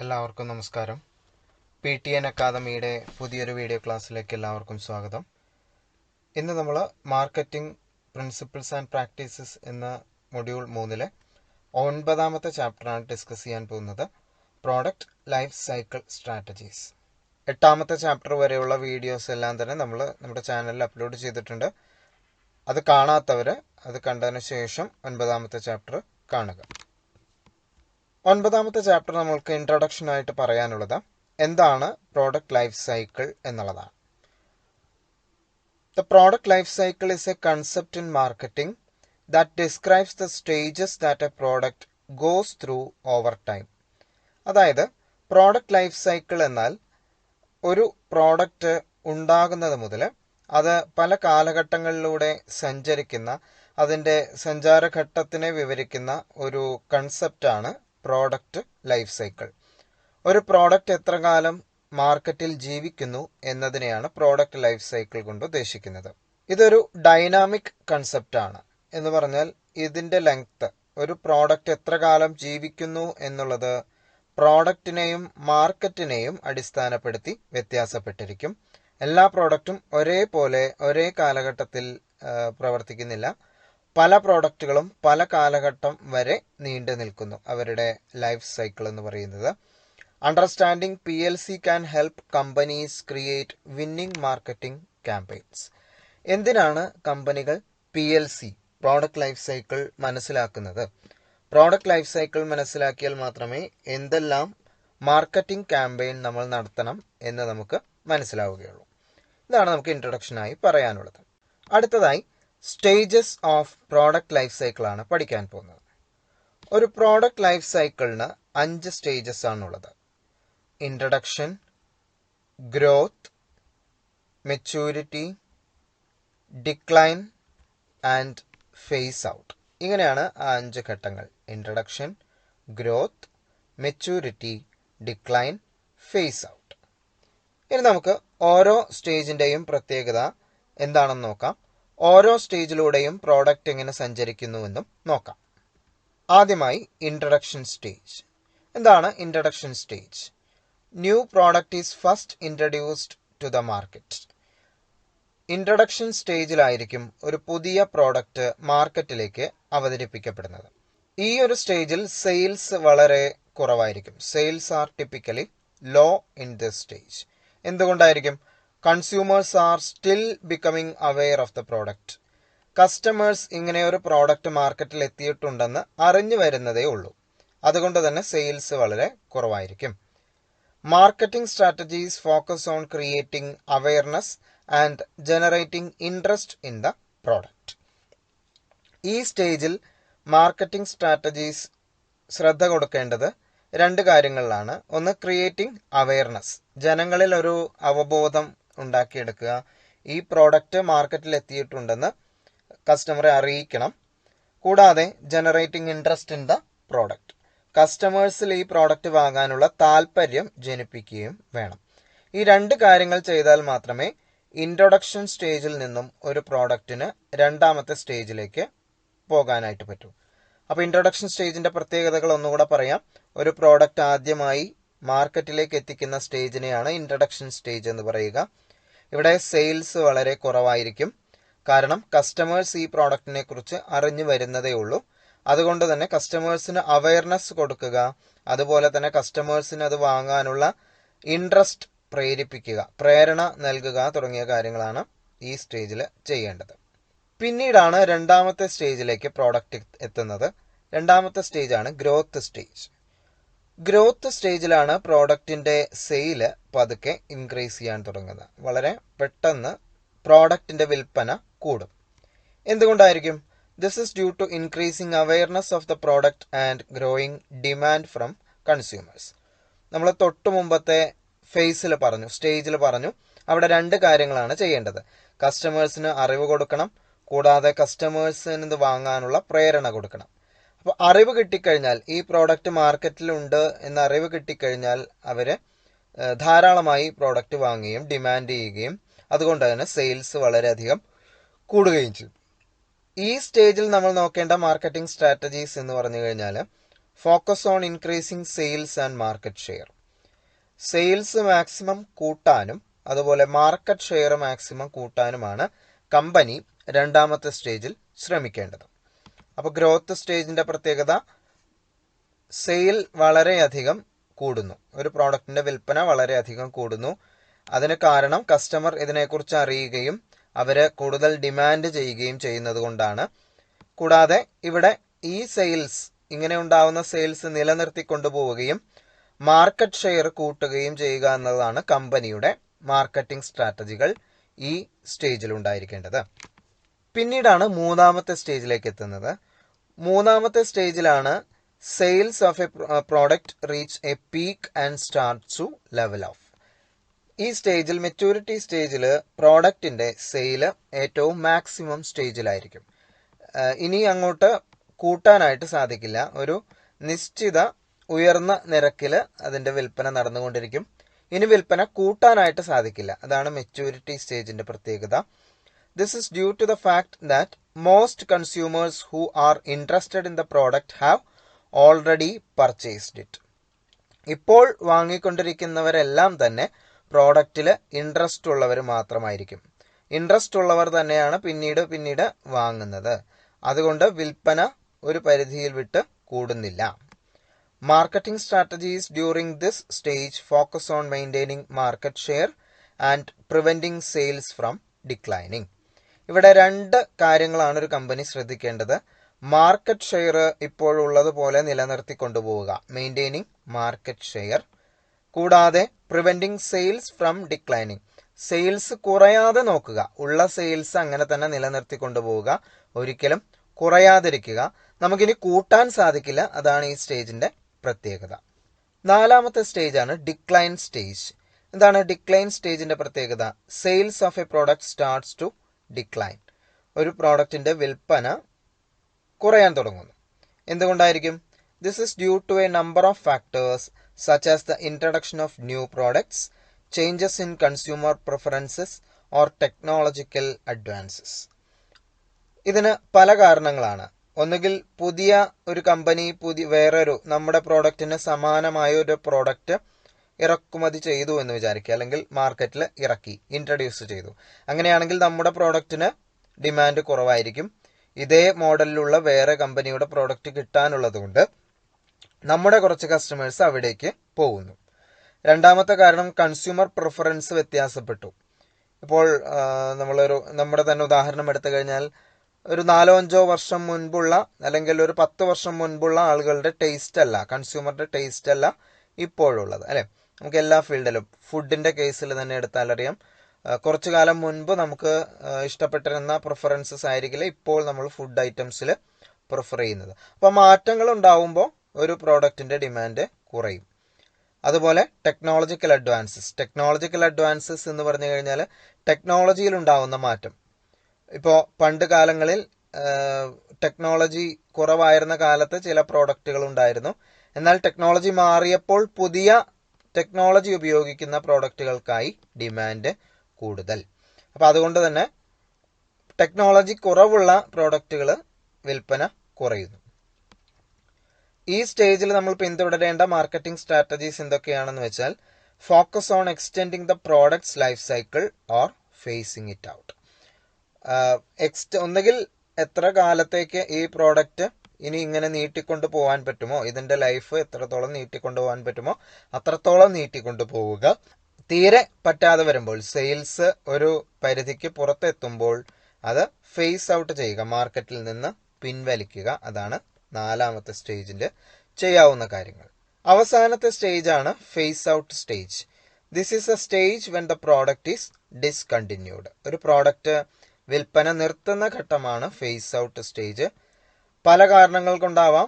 എല്ലാവർക്കും നമസ്കാരം. PTN അക്കാദമിയുടെ പുതിയൊരു വീഡിയോ ക്ലാസ്സിലേക്ക് എല്ലാവർക്കും സ്വാഗതം. ഇന്ന് നമ്മൾ മാർക്കറ്റിംഗ് പ്രിൻസിപ്പിൾസ് ആൻഡ് പ്രാക്ടീസസ് എന്ന മൊഡ്യൂൾ 3 9ാമത്തെ ചാപ്റ്ററാണ് ഡിസ്കസ് ചെയ്യാൻ പോകുന്നത്. Product life cycle strategies. 8ാമത്തെ ചാപ്റ്റർ വരെയുള്ള വീഡിയോസ് എല്ലാം തന്നെ നമ്മൾ നമ്മുടെ ചാനലിൽ അപ്ലോഡ് ചെയ്തിട്ടുണ്ട്. അത് കാണാത്തവർ അത് കണ്ടതിന് ശേഷം 9ാമത്തെ ചാപ്റ്റർ കാണുക. 9ാമത്തെ ചാപ്റ്റർ നമ്മൾക്ക് ഇൻട്രൊഡക്ഷൻ ആയിട്ട് പറയാനുള്ളത് എന്താണ് പ്രോഡക്റ്റ് ലൈഫ് സൈക്കിൾ എന്നുള്ളതാണ്. The product life cycle is A concept in marketing that describes the stages that A product goes through over time. അതായത് പ്രോഡക്റ്റ് ലൈഫ് സൈക്കിൾ എന്നാൽ ഒരു പ്രോഡക്റ്റ് ഉണ്ടാകുന്നത് മുതൽ അത് പല കാലഘട്ടങ്ങളിലൂടെ സഞ്ചരിക്കുന്ന അതിൻ്റെ സഞ്ചാരഘട്ടത്തിനെ വിവരിക്കുന്ന ഒരു കൺസെപ്റ്റാണ് പ്രോഡക്റ്റ് ലൈഫ് സൈക്കിൾ. ഒരു പ്രോഡക്റ്റ് എത്ര കാലം മാർക്കറ്റിൽ ജീവിക്കുന്നു എന്നതിനെയാണ് പ്രോഡക്റ്റ് ലൈഫ് സൈക്കിൾ കൊണ്ട് ഉദ്ദേശിക്കുന്നത്. ഇതൊരു ഡൈനാമിക് കൺസെപ്റ്റാണ്. എന്ന് പറഞ്ഞാൽ ഇതിൻ്റെ ലെങ്ത്, ഒരു പ്രോഡക്റ്റ് എത്ര കാലം ജീവിക്കുന്നു എന്നുള്ളത് പ്രോഡക്റ്റിനെയും മാർക്കറ്റിനെയും അടിസ്ഥാനപ്പെടുത്തി വ്യത്യാസപ്പെട്ടിരിക്കും. എല്ലാ പ്രോഡക്റ്റും ഒരേപോലെ ഒരേ കാലഘട്ടത്തിൽ പ്രവർത്തിക്കുന്നില്ല. പല പ്രോഡക്റ്റുകളും പല കാലഘട്ടം വരെ നീണ്ടു നിൽക്കുന്നു അവരുടെ ലൈഫ് സൈക്കിൾ എന്ന് പറയുന്നത്. Understanding PLC can help companies create winning marketing campaigns. എന്തിനാണ് കമ്പനികൾ PLC പ്രോഡക്റ്റ് ലൈഫ് സൈക്കിൾ മനസ്സിലാക്കുന്നത്? പ്രോഡക്റ്റ് ലൈഫ് സൈക്കിൾ മനസ്സിലാക്കിയാൽ മാത്രമേ എന്തെല്ലാം മാർക്കറ്റിംഗ് ക്യാമ്പയിൻ നമ്മൾ നടത്തണം എന്ന് നമുക്ക് മനസ്സിലാവുകയുള്ളൂ. ഇതാണ് നമുക്ക് ഇൻട്രൊഡക്ഷനായി പറയാനുള്ളത്. അടുത്തതായി stages of product life cycle ആണ് പഠിക്കാൻ പോകുന്നത്. ഒരു പ്രോഡക്റ്റ് ലൈഫ് സൈക്കിളിന് 5 സ്റ്റേജസ് ആണുള്ളത്. Introduction, growth, maturity, decline and face out. ഇങ്ങനെയാണ് ആ 5 ഘട്ടങ്ങൾ. Introduction, growth, maturity, decline, face out. ഇനി നമുക്ക് ഓരോ സ്റ്റേജിൻ്റെയും പ്രത്യേകത എന്താണെന്ന് നോക്കാം. ഓരോ സ്റ്റേജിലൂടെയും പ്രോഡക്റ്റ് എങ്ങനെ സഞ്ചരിക്കുന്നുവെന്നും നോക്കാം. ആദ്യമായി ഇൻട്രഡക്ഷൻ സ്റ്റേജ്. എന്താണ് introduction stage? New product is first introduced to the market. Introduction സ്റ്റേജിലായിരിക്കും ഒരു പുതിയ പ്രോഡക്റ്റ് മാർക്കറ്റിലേക്ക് അവതരിപ്പിക്കപ്പെടുന്നത്. ഈ ഒരു സ്റ്റേജിൽ സെയിൽസ് വളരെ കുറവായിരിക്കും. Sales are typically low in this stage. എന്തുകൊണ്ടായിരിക്കും? Consumers are still becoming aware of the product. Customers ഇങ്ങനെ ഒരു പ്രോഡക്റ്റ് മാർക്കറ്റിൽ എത്തിയിട്ടുണ്ടെന്ന് അറിഞ്ഞു വരുന്നതേ ഉള്ളൂ. അതുകൊണ്ട് തന്നെ സെയിൽസ് വളരെ കുറവായിരിക്കും. Marketing strategies focus on creating awareness and generating interest in the product. ഈ സ്റ്റേജിൽ മാർക്കറ്റിംഗ് സ്ട്രാറ്റജീസ് ശ്രദ്ധ കൊടുക്കേണ്ടത് 2 കാര്യങ്ങളിലാണ്. ഒന്ന്, ക്രിയേറ്റിംഗ് അവെയർനെസ്, ജനങ്ങളിൽ ഒരു അവബോധം ഉണ്ടാക്കിയെടുക്കുക. ഈ പ്രോഡക്റ്റ് മാർക്കറ്റിൽ എത്തിയിട്ടുണ്ടെന്ന് കസ്റ്റമറെ അറിയിക്കണം. കൂടാതെ generating interest in the product, കസ്റ്റമേഴ്സിൽ ഈ പ്രോഡക്റ്റ് വാങ്ങാനുള്ള താല്പര്യം ജനിപ്പിക്കുകയും വേണം. ഈ 2 കാര്യങ്ങൾ ചെയ്താൽ മാത്രമേ ഇൻട്രൊഡക്ഷൻ സ്റ്റേജിൽ നിന്നും ഒരു പ്രോഡക്റ്റിന് 2ാമത്തെ സ്റ്റേജിലേക്ക് പോകാനായിട്ട് പറ്റൂ. അപ്പോൾ ഇൻട്രൊഡക്ഷൻ സ്റ്റേജിൻ്റെ പ്രത്യേകതകൾ ഒന്നുകൂടെ പറയാം. ഒരു പ്രോഡക്റ്റ് ആദ്യമായി മാർക്കറ്റിലേക്ക് എത്തിക്കുന്ന സ്റ്റേജിനെയാണ് ഇൻട്രൊഡക്ഷൻ സ്റ്റേജ് എന്ന് പറയുക. ഇവിടെ സെയിൽസ് വളരെ കുറവായിരിക്കും. കാരണം കസ്റ്റമേഴ്സ് ഈ പ്രോഡക്റ്റിനെ കുറിച്ച് അറിഞ്ഞു വരുന്നതേ ഉള്ളൂ. അതുകൊണ്ട് തന്നെ കസ്റ്റമേഴ്സിന് അവയർനെസ് കൊടുക്കുക, അതുപോലെ തന്നെ കസ്റ്റമേഴ്സിന് അത് വാങ്ങാനുള്ള ഇൻട്രസ്റ്റ് പ്രേരിപ്പിക്കുക, പ്രേരണ നൽകുക തുടങ്ങിയ കാര്യങ്ങളാണ് ഈ സ്റ്റേജിൽ ചെയ്യേണ്ടത്. പിന്നീടാണ് 2ാമത്തെ സ്റ്റേജിലേക്ക് പ്രോഡക്റ്റ് എത്തുന്നത്. 2ാമത്തെ സ്റ്റേജാണ് ഗ്രോത്ത് സ്റ്റേജ്. ഗ്രോത്ത് സ്റ്റേജിലാണ് പ്രോഡക്റ്റിൻ്റെ സെയില് പതുക്കെ ഇൻക്രീസ് ചെയ്യാൻ തുടങ്ങുന്നത്. വളരെ പെട്ടെന്ന് പ്രോഡക്റ്റിൻ്റെ വിൽപ്പന കൂടും. എന്തുകൊണ്ടായിരിക്കും? This is due to increasing awareness of the product and growing demand from consumers. നമ്മൾ തൊട്ട് മുമ്പത്തെ സ്റ്റേജിൽ പറഞ്ഞു അവിടെ 2 കാര്യങ്ങളാണ് ചെയ്യേണ്ടത്. കസ്റ്റമേഴ്സിന് അറിവ് കൊടുക്കണം, കൂടാതെ കസ്റ്റമേഴ്സിന് ഇത് വാങ്ങാനുള്ള പ്രേരണ കൊടുക്കണം. അപ്പോൾ അറിവ് കിട്ടിക്കഴിഞ്ഞാൽ, ഈ പ്രോഡക്റ്റ് മാർക്കറ്റിലുണ്ട് എന്ന അറിവ് കിട്ടിക്കഴിഞ്ഞാൽ അവർ ധാരാളമായി പ്രോഡക്റ്റ് വാങ്ങുകയും ഡിമാൻഡ് ചെയ്യുകയും അതുകൊണ്ട് തന്നെ സെയിൽസ് വളരെയധികം കൂടുകയും ചെയ്യും. ഈ സ്റ്റേജിൽ നമ്മൾ നോക്കേണ്ട മാർക്കറ്റിംഗ് സ്ട്രാറ്റജീസ് എന്ന് പറഞ്ഞു കഴിഞ്ഞാൽ focus on increasing sales and market share. Sales maximum കൂട്ടാനും അതുപോലെ മാർക്കറ്റ് ഷെയർ മാക്സിമം കൂട്ടാനുമാണ് കമ്പനി രണ്ടാമത്തെ സ്റ്റേജിൽ ശ്രമിക്കേണ്ടത്. അപ്പോൾ ഗ്രോത്ത് സ്റ്റേജിന്റെ പ്രത്യേകത, സെയിൽ വളരെയധികം കൂടുന്നു, ഒരു പ്രോഡക്റ്റിന്റെ വിൽപ്പന വളരെയധികം കൂടുന്നു. അതിന് കാരണം കസ്റ്റമർ ഇതിനെക്കുറിച്ച് അറിയുകയും അവര് കൂടുതൽ ഡിമാൻഡ് ചെയ്യുകയും ചെയ്യുന്നത് കൊണ്ടാണ്. കൂടാതെ ഇവിടെ ഈ സെയിൽസ്, ഇങ്ങനെ ഉണ്ടാവുന്ന സെയിൽസ് നിലനിർത്തി കൊണ്ടുപോവുകയും മാർക്കറ്റ് ഷെയർ കൂട്ടുകയും ചെയ്യുക എന്നതാണ് കമ്പനിയുടെ മാർക്കറ്റിംഗ് സ്ട്രാറ്റജികൾ ഈ സ്റ്റേജിൽ ഉണ്ടായിരിക്കേണ്ടത്. പിന്നീടാണ് മൂന്നാമത്തെ സ്റ്റേജിലേക്ക് എത്തുന്നത്. മൂന്നാമത്തെ സ്റ്റേജിലാണ് sales of a product reach a peak and start to level off. ഈ സ്റ്റേജിൽ, മെച്യൂരിറ്റി സ്റ്റേജിൽ പ്രോഡക്റ്റിന്റെ സെയില് ഏറ്റവും മാക്സിമം സ്റ്റേജിലായിരിക്കും. ഇനി അങ്ങോട്ട് കൂട്ടാനായിട്ട് സാധിക്കില്ല. ഒരു നിശ്ചിത ഉയർന്ന നിരക്കിൽ അതിന്റെ വിൽപ്പന നടന്നുകൊണ്ടിരിക്കും. ഇനി വിൽപ്പന കൂട്ടാനായിട്ട് സാധിക്കില്ല. അതാണ് മെച്യൂരിറ്റി സ്റ്റേജിന്റെ പ്രത്യേകത. This is due to the fact that most consumers who are interested in the product have already purchased it. ഇപ്പോൾ വാങ്ങിക്കൊണ്ടിരിക്കുന്നവരെല്ലാം തന്നെ പ്രോഡക്റ്റിൽ ഇൻട്രസ്റ്റ് ഉള്ളവർ മാത്രമായിരിക്കും. ഇൻട്രസ്റ്റ് ഉള്ളവർ തന്നെയാണ് പിന്നീട് വാങ്ങുന്നത്. അതുകൊണ്ട് വിൽപ്പന ഒരു പരിധിയിൽ വിട്ട് കൂടുന്നില്ല. Marketing strategies during this stage focus on maintaining market share and preventing sales from declining. ഇവിടെ രണ്ട് കാര്യങ്ങളാണ് ഒരു കമ്പനി ശ്രദ്ധിക്കേണ്ടത്. മാർക്കറ്റ് ഷെയർ ഇപ്പോഴുള്ളതുപോലെ നിലനിർത്തി കൊണ്ടുപോവുക, മെയിൻറ്റെയിനിങ് മാർക്കറ്റ് ഷെയർ. കൂടാതെ preventing sales from declining, sales കുറയാതെ നോക്കുക. ഉള്ള സെയിൽസ് അങ്ങനെ തന്നെ നിലനിർത്തി കൊണ്ടുപോവുക, ഒരിക്കലും കുറയാതിരിക്കുക. നമുക്കിനി കൂട്ടാൻ സാധിക്കില്ല. അതാണ് ഈ സ്റ്റേജിന്റെ പ്രത്യേകത. നാലാമത്തെ സ്റ്റേജാണ് ഡിക്ലൈൻ സ്റ്റേജ്. എന്താണ് ഡിക്ലൈൻ സ്റ്റേജിന്റെ പ്രത്യേകത? Sales of a product starts to decline. ഒരു പ്രോഡക്റ്റിന്റെ വിൽപ്പന കുറയാൻ തുടങ്ങുന്നു. എന്തുകൊണ്ടായിരിക്കും? This is due to a number of factors such as the introduction of new products, changes in consumer preferences or technological advances. ഇതിന് പല കാരണങ്ങളാണ്. ഒന്നുകിൽ പുതിയ ഒരു കമ്പനി വേറൊരു നമ്മുടെ പ്രോഡക്റ്റിന് സമാനമായ ഒരു പ്രോഡക്റ്റ് ഇറക്കുമതി ചെയ്തു എന്ന് വിചാരിക്കുക, അല്ലെങ്കിൽ മാർക്കറ്റിൽ ഇൻട്രൊഡ്യൂസ് ചെയ്തു. അങ്ങനെയാണെങ്കിൽ നമ്മുടെ പ്രോഡക്റ്റിന് ഡിമാൻഡ് കുറവായിരിക്കും. ഇതേ മോഡലിലുള്ള വേറെ കമ്പനിയുടെ പ്രോഡക്റ്റ് കിട്ടാനുള്ളത് കൊണ്ട് നമ്മുടെ കുറച്ച് കസ്റ്റമേഴ്സ് അവിടേക്ക് പോകുന്നു. രണ്ടാമത്തെ കാരണം കൺസ്യൂമർ പ്രിഫറൻസ് വ്യത്യാസപ്പെട്ടു. ഇപ്പോൾ നമ്മുടെ തന്നെ ഉദാഹരണം എടുത്തു കഴിഞ്ഞാൽ ഒരു 4-5 വർഷം മുൻപുള്ള അല്ലെങ്കിൽ ഒരു 10 വർഷം മുൻപുള്ള ആളുകളുടെ ടേസ്റ്റ് അല്ല, കൺസ്യൂമറുടെ ടേസ്റ്റ് അല്ല ഇപ്പോഴുള്ളത്, അല്ലെ? നമുക്ക് എല്ലാ ഫീൽഡിലും, ഫുഡിന്റെ കേസിൽ തന്നെ എടുത്താൽ അറിയാം, കുറച്ചു കാലം മുൻപ് നമുക്ക് ഇഷ്ടപ്പെട്ടിരുന്ന പ്രിഫറൻസസ് ആയിരിക്കില്ല ഇപ്പോൾ നമ്മൾ ഫുഡ് ഐറ്റംസിൽ പ്രിഫർ ചെയ്യുന്നത്. അപ്പൊ മാറ്റങ്ങൾ ഉണ്ടാവുമ്പോൾ ഒരു പ്രോഡക്റ്റിന്റെ ഡിമാൻഡ് കുറയും. അതുപോലെ ടെക്നോളജിക്കൽ അഡ്വാൻസസ് എന്ന് പറഞ്ഞു കഴിഞ്ഞാൽ ടെക്നോളജിയിൽ ഉണ്ടാവുന്ന മാറ്റം. ഇപ്പോൾ പണ്ട് കാലങ്ങളിൽ ടെക്നോളജി കുറവായിരുന്ന കാലത്ത് ചില പ്രോഡക്റ്റുകൾ ഉണ്ടായിരുന്നു. എന്നാൽ ടെക്നോളജി മാറിയപ്പോൾ പുതിയ ടെക്നോളജി ഉപയോഗിക്കുന്ന പ്രോഡക്റ്റുകൾക്കായി ഡിമാൻഡ് കൂടുതൽ. അപ്പം അതുകൊണ്ട് തന്നെ ടെക്നോളജി കുറവുള്ള പ്രോഡക്റ്റുകൾ വിൽപ്പന കുറയുന്നു. ഈ സ്റ്റേജിൽ നമ്മൾ പിന്തുടരേണ്ട മാർക്കറ്റിംഗ് സ്ട്രാറ്റജീസ് എന്തൊക്കെയാണെന്ന് വെച്ചാൽ, focus on extending the products life cycle or phasing it out. ഒന്നുകിൽ എത്ര കാലത്തേക്ക് ഈ പ്രോഡക്റ്റ് ഇനി ഇങ്ങനെ നീട്ടിക്കൊണ്ടു പോകാൻ പറ്റുമോ, ഇതിന്റെ ലൈഫ് എത്രത്തോളം നീട്ടിക്കൊണ്ടു പോകാൻ പറ്റുമോ അത്രത്തോളം നീട്ടിക്കൊണ്ടു പോവുക. തീരെ പറ്റാതെ വരുമ്പോൾ, സെയിൽസ് ഒരു പരിധിക്ക് പുറത്തെത്തുമ്പോൾ അത് ഫേസ് ഔട്ട് ചെയ്യുക, മാർക്കറ്റിൽ നിന്ന് പിൻവലിക്കുക. അതാണ് നാലാമത്തെ സ്റ്റേജിൽ ചെയ്യാവുന്ന കാര്യങ്ങൾ. അവസാനത്തെ സ്റ്റേജാണ് phase out stage. This is a stage when the product is discontinued. ഒരു പ്രോഡക്റ്റ് വിൽപ്പന നിർത്തുന്ന ഘട്ടമാണ് ഫേസ് ഔട്ട് സ്റ്റേജ്. പല കാരണങ്ങൾ കൊണ്ടാവാം.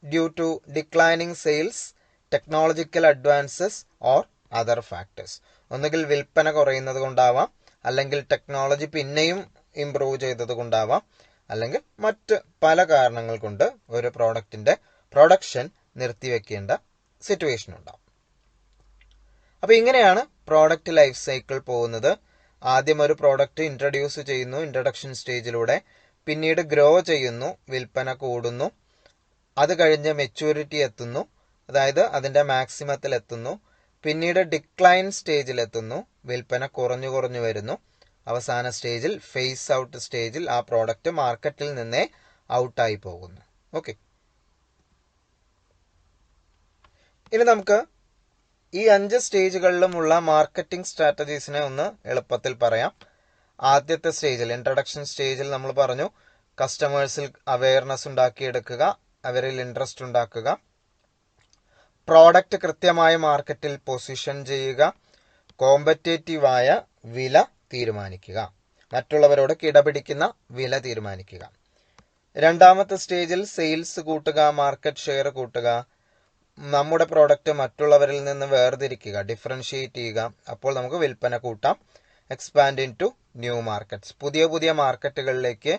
Due to declining sales, technological advances or other factors. ഒന്നുകിൽ വിൽപ്പന കുറയുന്നത് കൊണ്ടാവാം, അല്ലെങ്കിൽ ടെക്നോളജി പിന്നെയും ഇംപ്രൂവ് ചെയ്തത് കൊണ്ടാവാം, അല്ലെങ്കിൽ മറ്റ് പല കാരണങ്ങൾ കൊണ്ട് ഒരു പ്രോഡക്റ്റിന്റെ പ്രൊഡക്ഷൻ നിർത്തിവെക്കേണ്ട സിറ്റുവേഷൻ ഉണ്ടാവും. അപ്പൊ ഇങ്ങനെയാണ് പ്രോഡക്റ്റ് ലൈഫ് സൈക്കിൾ പോകുന്നത്. ആദ്യം ഒരു പ്രോഡക്റ്റ് ഇൻട്രൊഡ്യൂസ് ചെയ്യുന്നു ഇൻട്രൊഡക്ഷൻ സ്റ്റേജിലൂടെ, പിന്നീട് ഗ്രോ ചെയ്യുന്നു, വിൽപ്പന കൂടുന്നു, അത് കഴിഞ്ഞ് മെച്യൂരിറ്റി എത്തുന്നു, അതായത് അതിൻ്റെ മാക്സിമത്തിൽ എത്തുന്നു, പിന്നീട് ഡിക്ലൈൻ സ്റ്റേജിലെത്തുന്നു, വിൽപ്പന കുറഞ്ഞു കുറഞ്ഞു വരുന്നു, അവസാന സ്റ്റേജിൽ ഫേസ് ഔട്ട് സ്റ്റേജിൽ ആ പ്രോഡക്റ്റ് മാർക്കറ്റിൽ നിന്നേ ഔട്ടായി പോകുന്നു. ഓക്കെ, ഇനി നമുക്ക് ഈ 5 സ്റ്റേജുകളിലുമുള്ള മാർക്കറ്റിംഗ് സ്ട്രാറ്റജീസിനെ ഒന്ന് എളുപ്പത്തിൽ പറയാം. ആദ്യത്തെ സ്റ്റേജിൽ, ഇൻട്രഡക്ഷൻ സ്റ്റേജിൽ നമ്മൾ പറഞ്ഞു കസ്റ്റമേഴ്സിൽ അവയർനെസ് ഉണ്ടാക്കിയെടുക്കുക, അവരിൽ ഇൻട്രസ്റ്റ് ഉണ്ടാക്കുക, പ്രോഡക്റ്റ് കൃത്യമായ മാർക്കറ്റിൽ പൊസിഷൻ ചെയ്യുക, കോമ്പറ്റേറ്റീവായ വില തീരുമാനിക്കുക, മറ്റുള്ളവരോട് കിടപിടിക്കുന്ന വില തീരുമാനിക്കുക. രണ്ടാമത്തെ സ്റ്റേജിൽ സെയിൽസ് കൂട്ടുക, മാർക്കറ്റ് ഷെയർ കൂട്ടുക, നമ്മുടെ പ്രോഡക്റ്റ് മറ്റുള്ളവരിൽ നിന്ന് വേർതിരിക്കുക, ഡിഫറൻഷിയേറ്റ് ചെയ്യുക. അപ്പോൾ നമുക്ക് വിൽപ്പന കൂട്ടാം. Expand into new markets, പുതിയ പുതിയ മാർക്കറ്റുകളിലേക്ക്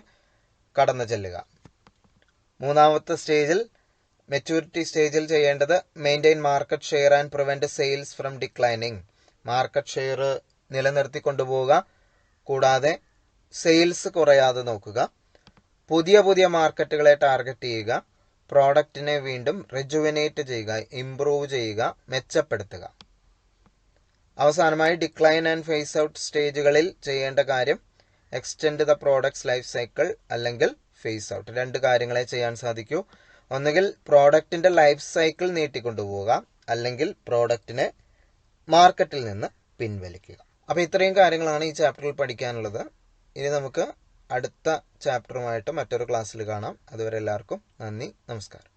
കടന്നു ചെല്ലുക. മൂന്നാമത്തെ സ്റ്റേജിൽ, മെച്യൂരിറ്റി സ്റ്റേജിൽ ചെയ്യേണ്ടത് maintain market share and prevent sales from declining. Market share നിലനിർത്തി കൊണ്ടുപോവുക, കൂടാതെ സെയിൽസ് കുറയാതെ നോക്കുക. പുതിയ പുതിയ മാർക്കറ്റുകളെ ടാർഗറ്റ് ചെയ്യുക. പ്രോഡക്റ്റിനെ വീണ്ടും റെജുവിനേറ്റ് ചെയ്യുക, ഇംപ്രൂവ് ചെയ്യുക, മെച്ചപ്പെടുത്തുക. അവസാനമായി ഡിക്ലൈൻ ആൻഡ് ഫേസ് ഔട്ട് സ്റ്റേജുകളിൽ ചെയ്യേണ്ട കാര്യം extend the products life cycle അല്ലെങ്കിൽ ഫേസ് ഔട്ട്. 2 കാര്യങ്ങളെ ചെയ്യാൻ സാധിക്കൂ. ഒന്നുകിൽ പ്രോഡക്റ്റിന്റെ ലൈഫ് സൈക്കിൾ നീട്ടിക്കൊണ്ടുപോവുക, അല്ലെങ്കിൽ പ്രോഡക്റ്റിനെ മാർക്കറ്റിൽ നിന്ന് പിൻവലിക്കുക. അപ്പോൾ ഇത്രയും കാര്യങ്ങളാണ് ഈ ചാപ്റ്ററിൽ പഠിക്കാനുള്ളത്. ഇനി നമുക്ക് അടുത്ത ചാപ്റ്ററുമായിട്ട് മറ്റൊരു ക്ലാസ്സിൽ കാണാം. അതുവരെ എല്ലാവർക്കും നന്ദി, നമസ്കാരം.